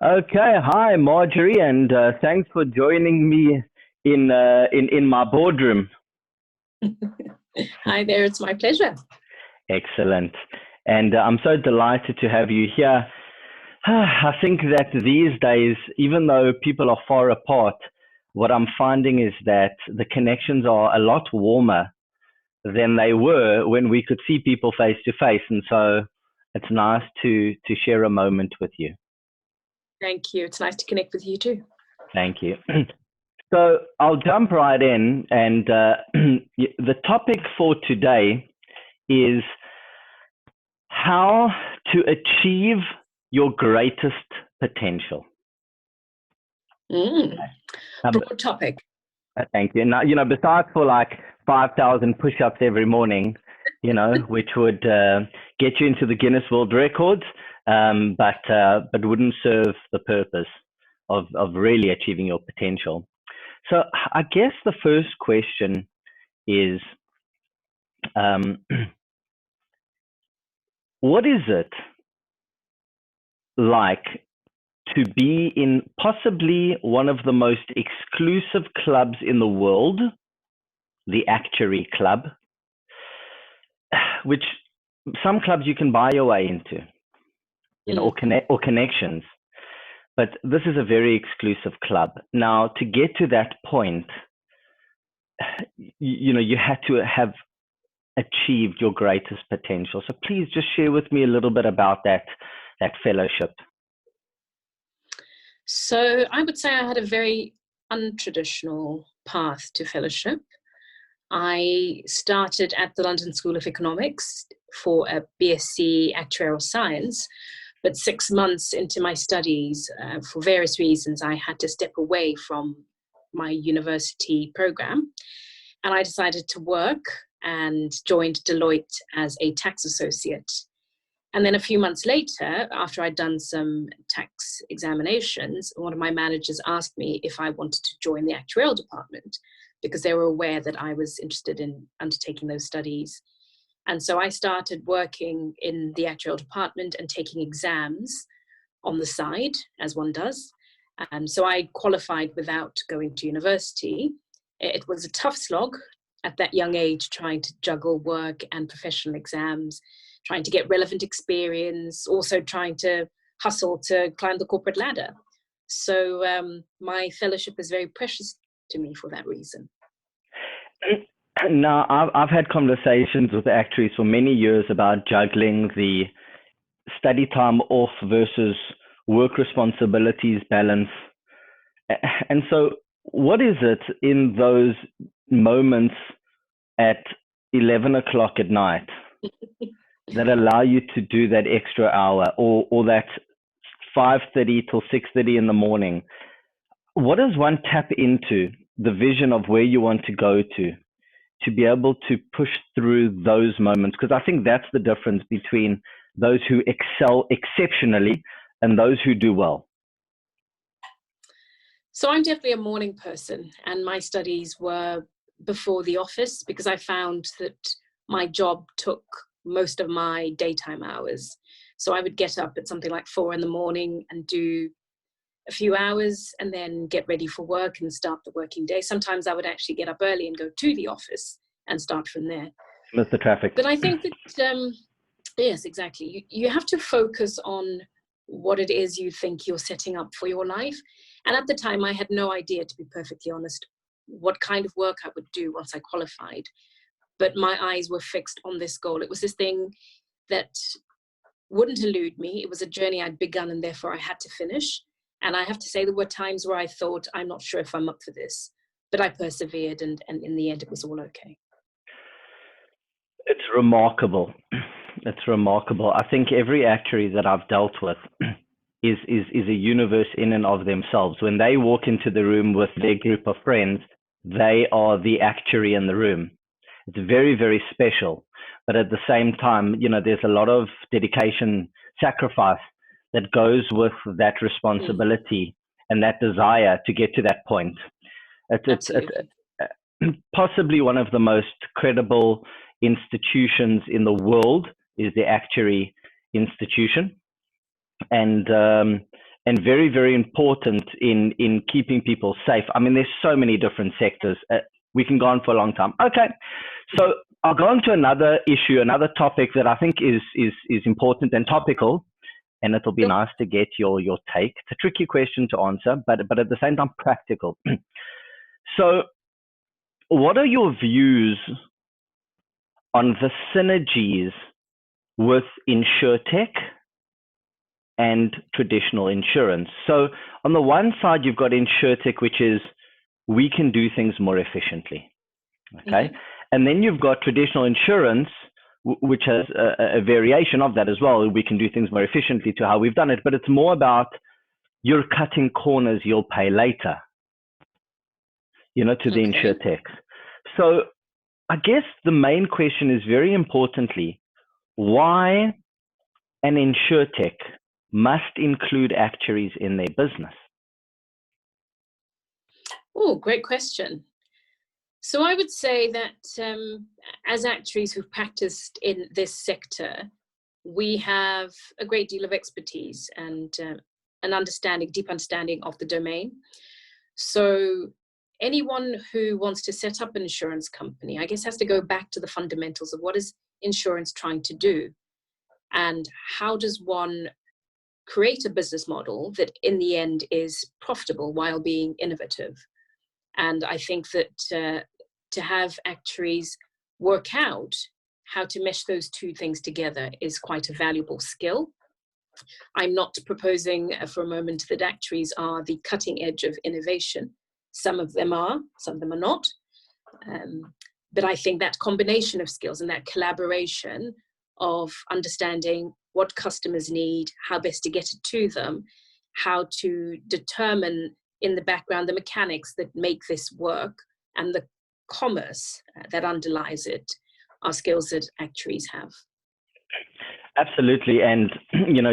Okay, hi Marjorie, and thanks for joining me in my boardroom. Hi there, it's my pleasure. Excellent, and I'm so delighted to have you here. I think that these days, even though people are far apart, what I'm finding is that the connections are a lot warmer than they were when we could see people face to face, and so it's nice to share a moment with you. Thank you. It's nice to connect with you too. Thank you. So I'll jump right in, and the topic for today is how to achieve your greatest potential. Broad topic. Thank you. Now, besides for like 5,000 push-ups every morning, which would get you into the Guinness World Records, but wouldn't serve the purpose of really achieving your potential. So I guess the first question is, what is it like to be in possibly one of the most exclusive clubs in the world, the Actuary Club, which some clubs you can buy your way into, or connections. But this is a very exclusive club. Now, to get to that point, you had to have achieved your greatest potential. So please just share with me a little bit about that fellowship. So I would say I had a very untraditional path to fellowship. I started at the London School of Economics for a BSc Actuarial Science, but 6 months into my studies, for various reasons, I had to step away from my university program, and I decided to work and joined Deloitte as a tax associate. And then a few months later, after I'd done some tax examinations, one of my managers asked me if I wanted to join the actuarial department because they were aware that I was interested in undertaking those studies. And so I started working in the actuarial department and taking exams on the side, as one does. So I qualified without going to university. It was a tough slog at that young age, trying to juggle work and professional exams, trying to get relevant experience, also trying to hustle to climb the corporate ladder. So my fellowship is very precious to me for that reason. Now, I've had conversations with actuaries for many years about juggling the study time off versus work responsibilities balance. And so what is it in those moments at 11 o'clock at night that allow you to do that extra hour, or that 5:30 till 6:30 in the morning? What does one tap into the vision of where you want to go to be able to push through those moments? Because I think that's the difference between those who excel exceptionally and those who do well. So I'm definitely a morning person, and my studies were before the office because I found that my job took most of my daytime hours. So I would get up at something like 4 in the morning and do a few hours and then get ready for work and start the working day. Sometimes I would actually get up early and go to the office and start from there. Miss the traffic. But I think that, yes, exactly. You have to focus on what it is you think you're setting up for your life. And at the time, I had no idea, to be perfectly honest, what kind of work I would do once I qualified. But my eyes were fixed on this goal. It was this thing that wouldn't elude me. It was a journey I'd begun, and therefore I had to finish. And I have to say there were times where I thought, I'm not sure if I'm up for this. But I persevered, and in the end, it was all okay. It's remarkable. It's remarkable. I think every actuary that I've dealt with is a universe in and of themselves. When they walk into the room with their group of friends, they are the actuary in the room. It's very, very special. But at the same time, there's a lot of dedication, sacrifice that goes with that responsibility and that desire to get to that point. It's possibly one of the most credible institutions in the world is the Actuary Institution. And and very, very important in keeping people safe. I mean, there's so many different sectors. We can go on for a long time. Okay, so I'll go on to another issue, another topic that I think is important and topical, and it'll be nice to get your take. It's a tricky question to answer, but at the same time practical. So what are your views on the synergies with Insurtech and traditional insurance? So on the one side, you've got Insurtech, which is we can do things more efficiently. Okay. Mm-hmm. And then you've got traditional insurance, which has a variation of that as well. We can do things more efficiently to how we've done it, but it's more about you're cutting corners, you'll pay later, to the Insurtech. So I guess the main question is, very importantly, why an Insurtech must include actuaries in their business? Oh, great question. So I would say that as actuaries who've practiced in this sector, we have a great deal of expertise and an deep understanding of the domain. So anyone who wants to set up an insurance company, I guess, has to go back to the fundamentals of what is insurance trying to do, and how does one create a business model that in the end is profitable while being innovative. And I think that to have actuaries work out how to mesh those two things together is quite a valuable skill. I'm not proposing for a moment that actuaries are the cutting edge of innovation. Some of them are, some of them are not. But I think that combination of skills and that collaboration of understanding what customers need, how best to get it to them, how to determine in the background the mechanics that make this work, and the commerce that underlies it, are skills that actuaries have. Absolutely. And,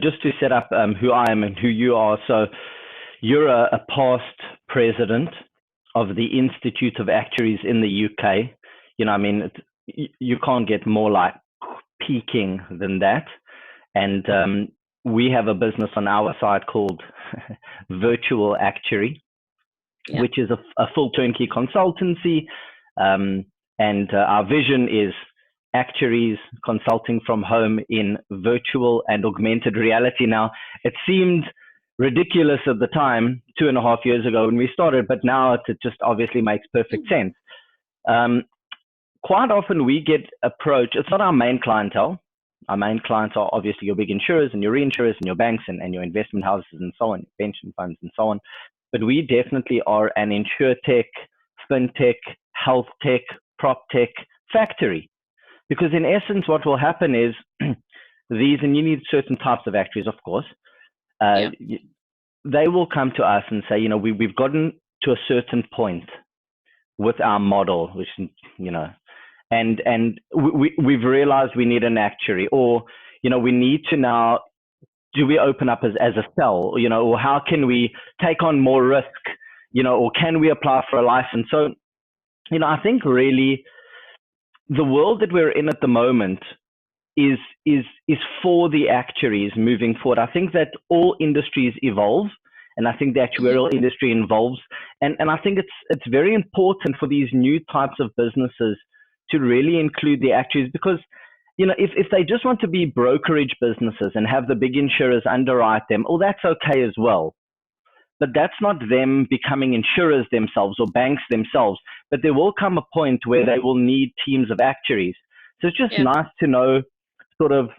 just to set up who I am and who you are. So you're a past president of the Institute of Actuaries in the UK. You can't get more like peaking than that. And we have a business on our side called Virtual Actuary, which is a full turnkey consultancy. And our vision is actuaries consulting from home in virtual and augmented reality. Now, it seemed ridiculous at the time, 2.5 years ago when we started, but now it just obviously makes perfect sense. Quite often we get approached. It's not our main clientele. Our main clients are obviously your big insurers and your reinsurers and your banks and your investment houses and so on, pension funds and so on. But we definitely are an Insurtech, FinTech, health tech, prop tech factory. Because in essence, what will happen is these, and you need certain types of actuaries, of course, they will come to us and say, we've gotten to a certain point with our model, which, and we've realized we need an actuary, or, we need to now, do we open up as a cell, or how can we take on more risk, or can we apply for a license? So, I think really the world that we're in at the moment is for the actuaries moving forward. I think that all industries evolve, and I think the actuarial industry evolves, and I think it's very important for these new types of businesses to really include the actuaries, because if they just want to be brokerage businesses and have the big insurers underwrite them, that's okay as well. But that's not them becoming insurers themselves or banks themselves. But there will come a point where they will need teams of actuaries. So it's just nice to know sort of,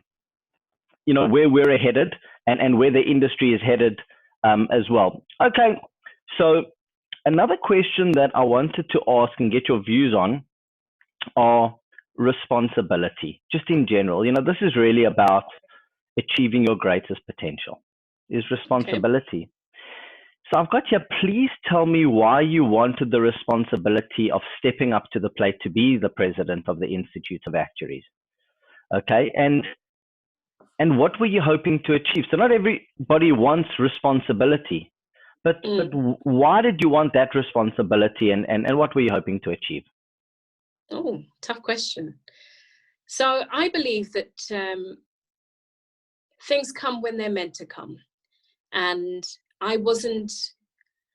where we're headed and where the industry is headed as well. Okay, so another question that I wanted to ask and get your views on are responsibility, just in general. This is really about achieving your greatest potential, is responsibility. Okay. So I've got here, please tell me why you wanted the responsibility of stepping up to the plate to be the president of the Institute of Actuaries. Okay, and what were you hoping to achieve? So not everybody wants responsibility, but why did you want that responsibility, and what were you hoping to achieve? Oh, tough question. So I believe that things come when they're meant to come. And I wasn't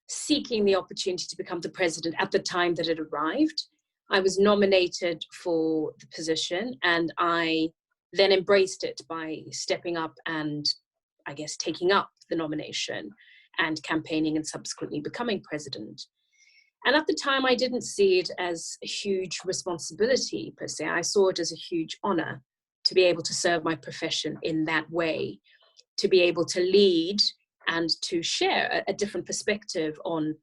seeking the opportunity to become the president at the time that it arrived. I was nominated for the position, and I then embraced it by stepping up and, I guess, taking up the nomination and campaigning and subsequently becoming president. And at the time, I didn't see it as a huge responsibility per se. I saw it as a huge honor to be able to serve my profession in that way, to be able to lead and to share a different perspective on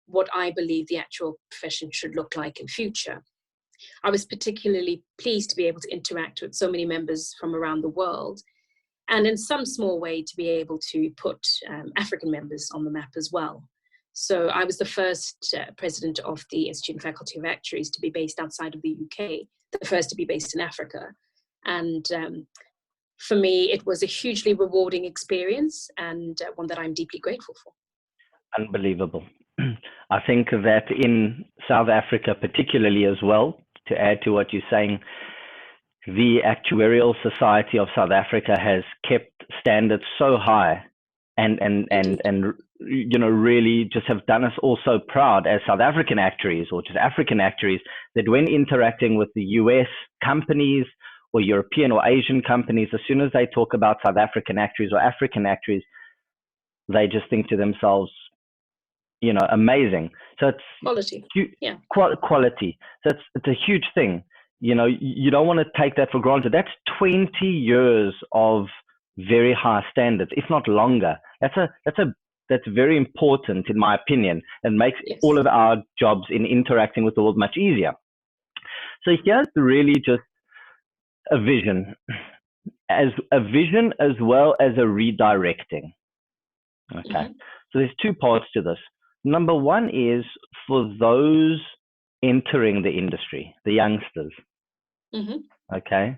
what I believe the actual profession should look like in future. I was particularly pleased to be able to interact with so many members from around the world, and in some small way to be able to put African members on the map as well. So I was the first president of the Institute and Faculty of Actuaries to be based outside of the UK, the first to be based in Africa. And for me, it was a hugely rewarding experience, and one that I'm deeply grateful for. Unbelievable. I think that in South Africa, particularly as well, to add to what you're saying, the Actuarial Society of South Africa has kept standards so high, and you know, really just have done us all so proud as South African actuaries, or just African actuaries, that when interacting with the US companies or European or Asian companies, as soon as they talk about South African actuaries or African actuaries, they just think to themselves, you know, amazing. So it's quality. Yeah. Quality. So it's a huge thing. You know, you don't want to take that for granted. That's 20 years of very high standards, if not longer. That's very important, in my opinion, and makes all of our jobs in interacting with the world much easier. So here's really just a vision, as well as a redirecting. Okay. So there's two parts to this. Number one is for those entering the industry, the youngsters. Okay.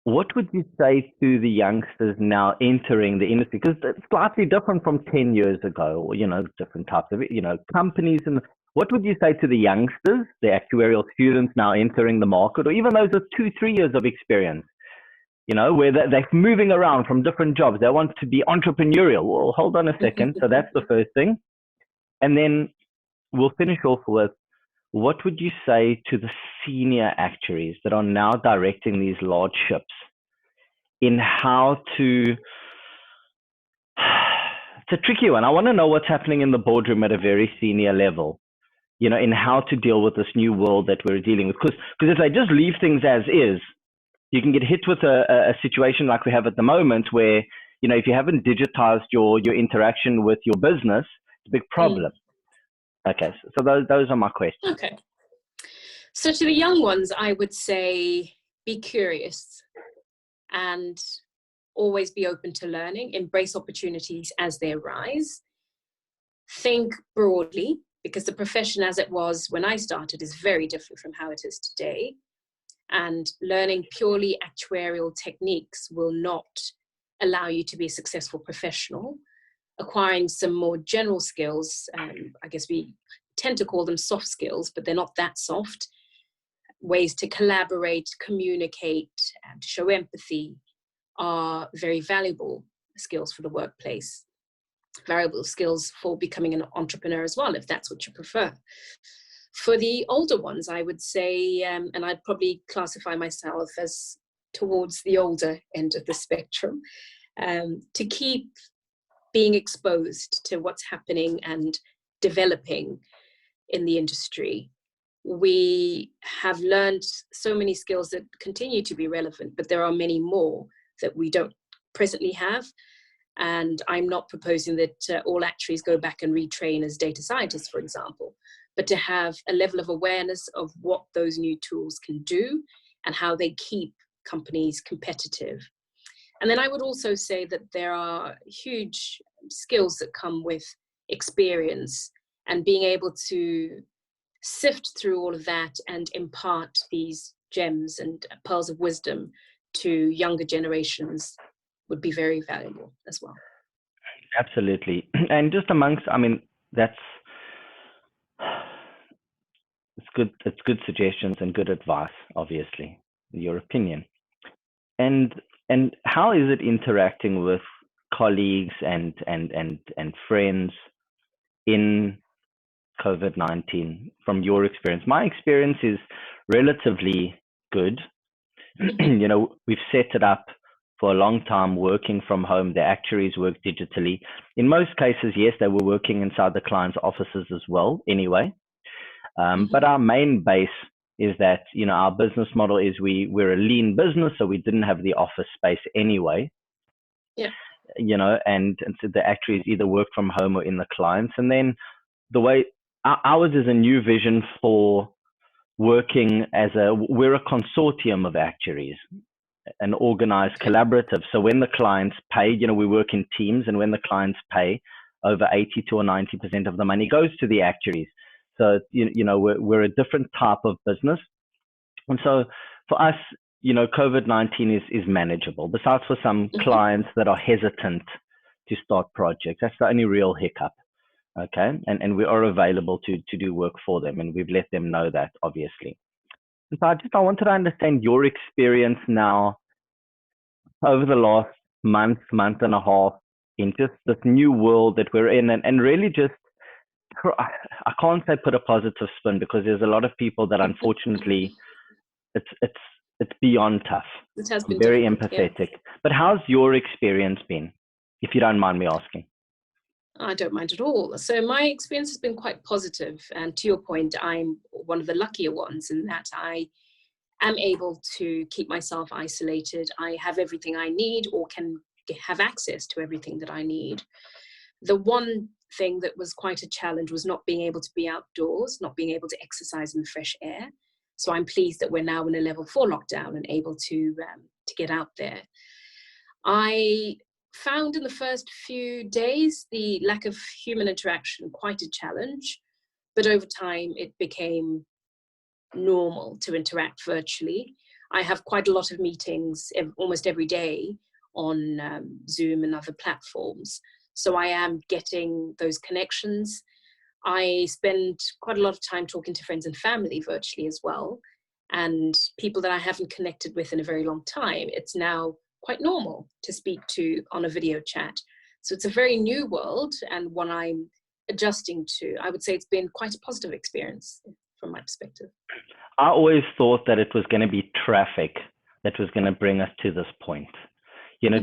What would you say to the youngsters now entering the industry? Because it's slightly different from 10 years ago, or, you know, different types of, you know, companies. And what would you say to the youngsters, the actuarial students now entering the market, or even those with 2-3 years of experience, you know, where they're moving around from different jobs? They want to be entrepreneurial. Well, hold on a second. So that's the first thing. And then we'll finish off with, what would you say to the senior actuaries that are now directing these large ships in how to, it's a tricky one. I want to know what's happening in the boardroom at a very senior level, you know, in how to deal with this new world that we're dealing with. Because if they just leave things as is, you can get hit with a situation like we have at the moment where, you know, if you haven't digitized your interaction with your business, it's a big problem. Okay, so those are my questions. Okay. So to the young ones, I would say be curious and always be open to learning, embrace opportunities as they arise. Think broadly, because the profession as it was when I started is very different from how it is today. And learning purely actuarial techniques will not allow you to be a successful professional. Acquiring some more general skills, I guess we tend to call them soft skills, but they're not that soft. Ways to collaborate, communicate, and to show empathy are very valuable skills for the workplace. Valuable skills for becoming an entrepreneur as well, if that's what you prefer. For the older ones, I would say, and I'd probably classify myself as towards the older end of the spectrum, to keep being exposed to what's happening and developing in the industry. We have learned so many skills that continue to be relevant, but there are many more that we don't presently have. And I'm not proposing that all actuaries go back and retrain as data scientists, for example, but to have a level of awareness of what those new tools can do and how they keep companies competitive. And then I would also say that there are huge skills that come with experience, and being able to sift through all of that and impart these gems and pearls of wisdom to younger generations would be very valuable as well. Absolutely. And just amongst, I mean, it's good suggestions and good advice, obviously, your opinion. And how is it interacting with colleagues and friends in COVID-19 from your experience? My experience is relatively good. You know, we've set it up for a long time working from home. The actuaries work digitally. In most cases, yes, they were working inside the client's offices as well anyway. But our main base is that, you know, our business model is we're a lean business, so we didn't have the office space anyway. Yeah. You know, and so the actuaries either work from home or in the clients. And then the way ours is a new vision for working as we're a consortium of actuaries, an organized collaborative. So when the clients pay, you know, we work in teams, and when the clients pay, over 82 or 90% of the money goes to the actuaries. So, you know, we're a different type of business. And so for us, you know, COVID-19 is manageable, besides for some clients that are hesitant to start projects. That's the only real hiccup. Okay. And we are available to do work for them. And we've let them know that, obviously. And so I wanted to understand your experience now over the last month and a half in just this new world that we're in, and really just, I can't say put a positive spin, because there's a lot of people that unfortunately it's beyond tough. It has been very empathetic. Yeah. But how's your experience been, if you don't mind me asking? I don't mind at all. So my experience has been quite positive. And to your point, I'm one of the luckier ones in that I am able to keep myself isolated. I have everything I need, or can have access to everything that I need. The one thing that was quite a challenge was not being able to be outdoors, not being able to exercise in the fresh air. So I'm pleased that we're now in a level 4 lockdown and able to get out there. I found in the first few days the lack of human interaction quite a challenge, but over time it became normal to interact virtually. I have quite a lot of meetings almost every day on Zoom and other platforms, so I am getting those connections. I spend quite a lot of time talking to friends and family virtually as well, and people that I haven't connected with in a very long time. It's now quite normal to speak to on a video chat. So it's a very new world, and one I'm adjusting to. I would say it's been quite a positive experience from my perspective. I always thought that it was going to be traffic that was going to bring us to this point. You know,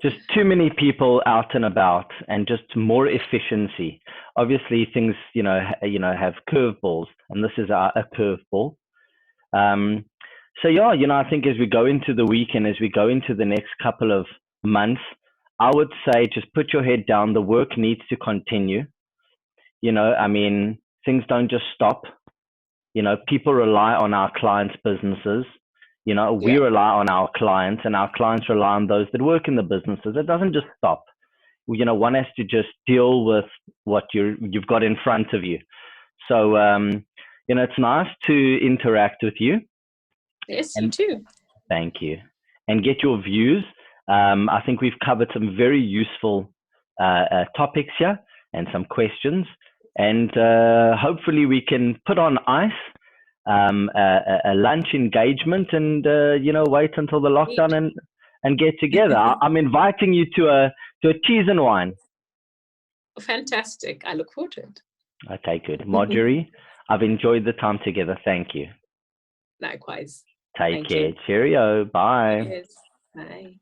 just too many people out and about, and just more efficiency. Obviously, things have curveballs, and this is a curveball. So yeah, you know, I think as we go into the week and as we go into the next couple of months, I would say just put your head down. The work needs to continue. You know, I mean, things don't just stop. You know, people rely on our clients' businesses. You know, we rely on our clients, and our clients rely on those that work in the businesses. It doesn't just stop. You know, one has to just deal with what you've got in front of you. So, you know, it's nice to interact with you. Yes, you too. Thank you. And get your views. I think we've covered some very useful topics here and some questions. And hopefully we can put on ice a lunch engagement and, you know, wait until the lockdown and get together. I'm inviting you to a cheese and wine. Fantastic. I look forward to it. Okay, good. Marjorie, I've enjoyed the time together. Thank you. Likewise. Take care. Cheerio. Bye. Yes. Bye.